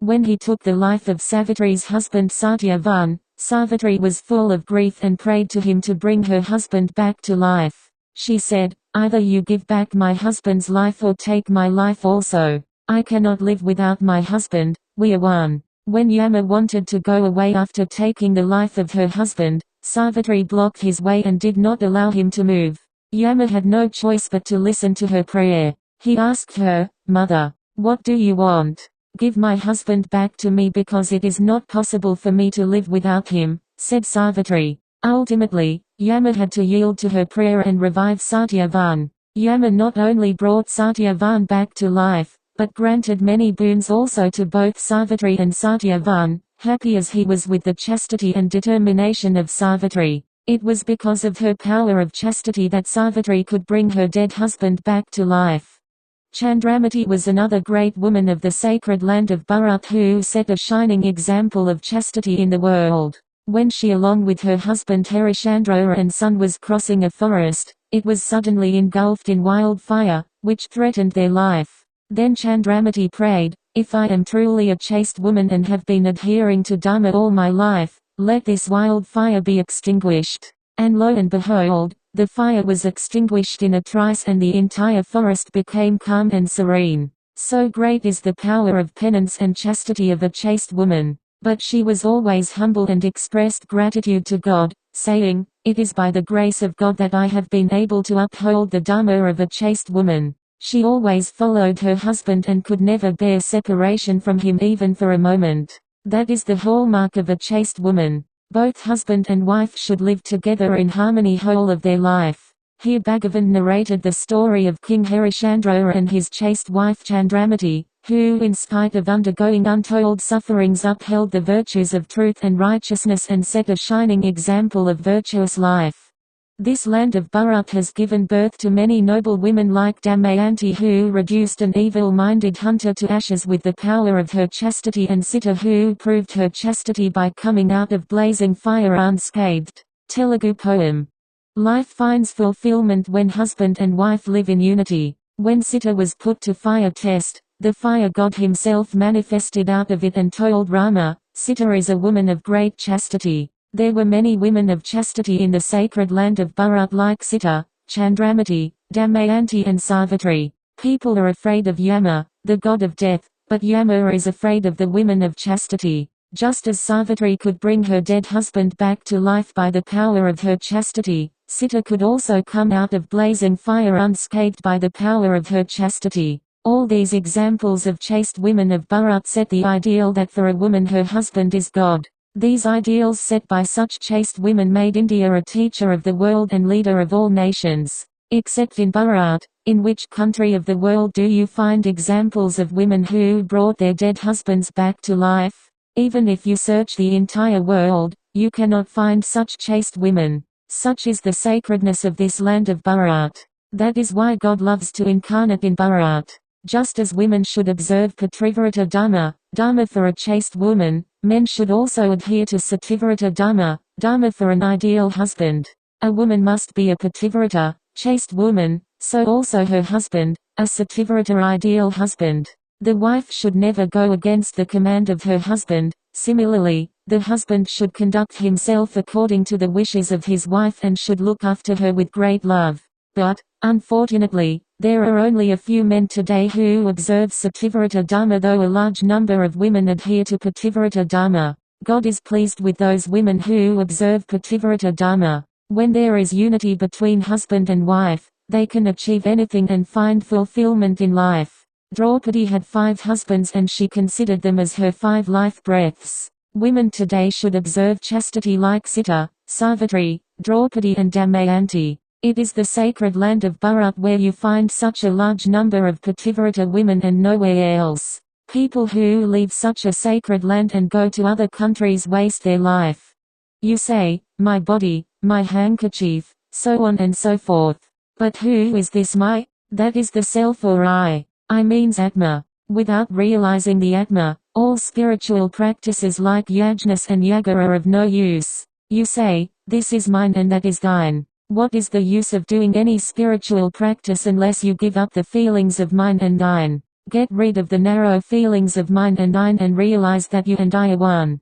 When he took the life of Savitri's husband Satyavan, Savitri was full of grief and prayed to him to bring her husband back to life. She said, "Either you give back my husband's life or take my life also. I cannot live without my husband, we are one." When Yama wanted to go away after taking the life of her husband, Savitri blocked his way and did not allow him to move. Yama had no choice but to listen to her prayer. He asked her, "Mother, what do you want?" "Give my husband back to me because it is not possible for me to live without him," said Savitri. Ultimately, Yama had to yield to her prayer and revive Satyavan. Yama not only brought Satyavan back to life, but granted many boons also to both Savitri and Satyavan, happy as he was with the chastity and determination of Savitri. It was because of her power of chastity that Savitri could bring her dead husband back to life. Chandramati was another great woman of the sacred land of Bharat who set a shining example of chastity in the world. When she along with her husband Harishchandra and son was crossing a forest, it was suddenly engulfed in wildfire, which threatened their life. Then Chandramati prayed, "If I am truly a chaste woman and have been adhering to Dharma all my life, let this wildfire be extinguished." And lo and behold, the fire was extinguished in a trice and the entire forest became calm and serene. So great is the power of penance and chastity of a chaste woman. But she was always humble and expressed gratitude to God, saying, "It is by the grace of God that I have been able to uphold the Dharma of a chaste woman." She always followed her husband and could never bear separation from him even for a moment. That is the hallmark of a chaste woman. Both husband and wife should live together in harmony whole of their life. Here Bhagavan narrated the story of King Harishchandra and his chaste wife Chandramati, who in spite of undergoing untold sufferings upheld the virtues of truth and righteousness and set a shining example of virtuous life. This land of Bharat has given birth to many noble women like Damayanti who reduced an evil-minded hunter to ashes with the power of her chastity and Sita who proved her chastity by coming out of blazing fire unscathed. Telugu poem. Life finds fulfillment when husband and wife live in unity. When Sita was put to fire test, the fire god himself manifested out of it and told Rama, "Sita is a woman of great chastity." There were many women of chastity in the sacred land of Bharat like Sita, Chandramati, Damayanti and Savitri. People are afraid of Yama, the god of death, but Yama is afraid of the women of chastity. Just as Savitri could bring her dead husband back to life by the power of her chastity, Sita could also come out of blazing fire unscathed by the power of her chastity. All these examples of chaste women of Bharat set the ideal that for a woman her husband is God. These ideals set by such chaste women made India a teacher of the world and leader of all nations. Except in Bharat, in which country of the world do you find examples of women who brought their dead husbands back to life? Even if you search the entire world, you cannot find such chaste women. Such is the sacredness of this land of Bharat. That is why God loves to incarnate in Bharat. Just as women should observe Pativrata Dharma, Dharma for a chaste woman, men should also adhere to Sativrata Dharma, Dharma for an ideal husband. A woman must be a Pativrata, chaste woman, so also her husband, a Sativrata ideal husband. The wife should never go against the command of her husband. Similarly, the husband should conduct himself according to the wishes of his wife and should look after her with great love. But, unfortunately, there are only a few men today who observe Sativrata Dharma, though a large number of women adhere to Pativrata Dharma. God is pleased with those women who observe Pativrata Dharma. When there is unity between husband and wife, they can achieve anything and find fulfillment in life. Draupadi had 5 husbands and she considered them as her 5 life breaths. Women today should observe chastity like Sita, Savitri, Draupadi and Damayanti. It is the sacred land of Bharat where you find such a large number of Pativrata women and nowhere else. People who leave such a sacred land and go to other countries waste their life. You say, "My body, my handkerchief," so on and so forth. But who is this my? That is the self or I means Atma. Without realizing the Atma, all spiritual practices like yajnas and yaga are of no use. You say, "This is mine and that is thine." What is the use of doing any spiritual practice unless you give up the feelings of mine and thine? Get rid of the narrow feelings of mine and thine and realize that you and I are one.